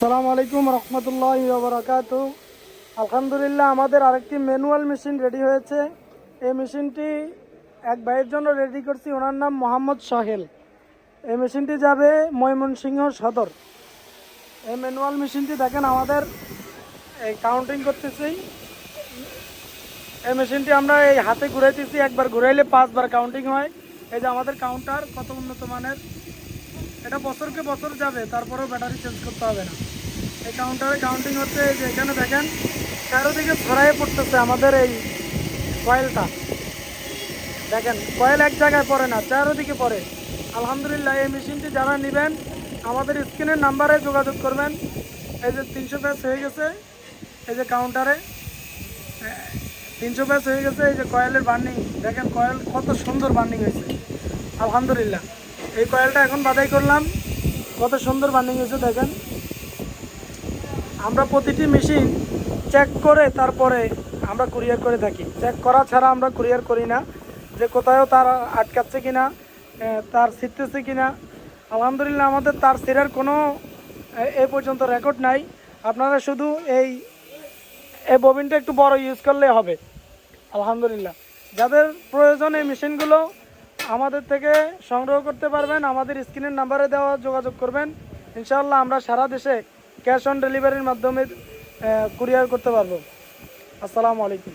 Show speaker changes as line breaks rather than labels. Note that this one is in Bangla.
আসসালামু আলাইকুম রহমতুল্লাহি ওয়া বারাকাতুহু। আলহামদুলিল্লাহ, আমাদের আরেকটি ম্যানুয়াল মেশিন রেডি হয়েছে। এই মেশিনটি এক ভাইয়ের জন্য রেডি করছি, ওনার নাম মোহাম্মদ সোহেল। এই মেশিনটি যাবে ময়মনসিংহ সদর। এই ম্যানুয়াল মেশিনটি দেখেন, আমাদের এই কাউন্টিং করতেছি। এই মেশিনটি আমরা এই হাতে ঘুরাইতেছি, একবার ঘুরাইলে 5 বার কাউন্টিং হয়। এই যে আমাদের কাউন্টার কত উন্নত মানের, এটা বছরকে বছর যাবে, তারপরেও ব্যাটারি চেঞ্জ করতে হবে না। এই কাউন্টারে কাউন্টিং হচ্ছে। এই যে এখানে দেখেন, চারোদিকে ছড়াইয়ে পড়তেছে আমাদের এই কয়েলটা। দেখেন, কয়েল এক জায়গায় পড়ে না, চারোদিকে পড়ে। আলহামদুলিল্লাহ, এই মেশিনটি যারা নেবেন আমাদের স্ক্রিনের নাম্বারে যোগাযোগ করবেন। এই যে 300 ব্যাচ হয়ে গেছে, এই যে কাউন্টারে 300 ব্যাচ হয়ে গেছে। এই যে কয়েলের বার্নিং দেখেন, কয়েল কত সুন্দর বার্নিং হয়েছে। আলহামদুলিল্লাহ, এই কয়েলটা এখন বাদাই করলাম, কত সুন্দর বার্নিং হয়েছে দেখেন। আমরা প্রতিটি মেশিন চেক করে তারপরে আমরা কুরিয়ার করে থাকি। চেক করা ছাড়া আমরা কুরিয়ার করি না, যে কোথাও তার আটকাচ্ছে কিনা, তার ছিটতেছে কিনা। আলহামদুলিল্লাহ, আমাদের তার ছিঁড়ার কোনো এ পর্যন্ত রেকর্ড নাই। আপনারা শুধু এই ববিনটা একটু বড় ইউজ করলে হবে। আলহামদুলিল্লাহ, যাদের প্রয়োজন এই মেশিনগুলো আমাদের থেকে সংগ্রহ করতে পারবেন। আমাদের স্ক্রিনের নাম্বারে দেওয়া যোগাযোগ করবেন। ইনশাআল্লাহ, আমরা সারা দেশে ক্যাশ অন ডেলিভারির মাধ্যমে কুরিয়ার করতে পারবো। আসসালামু আলাইকুম।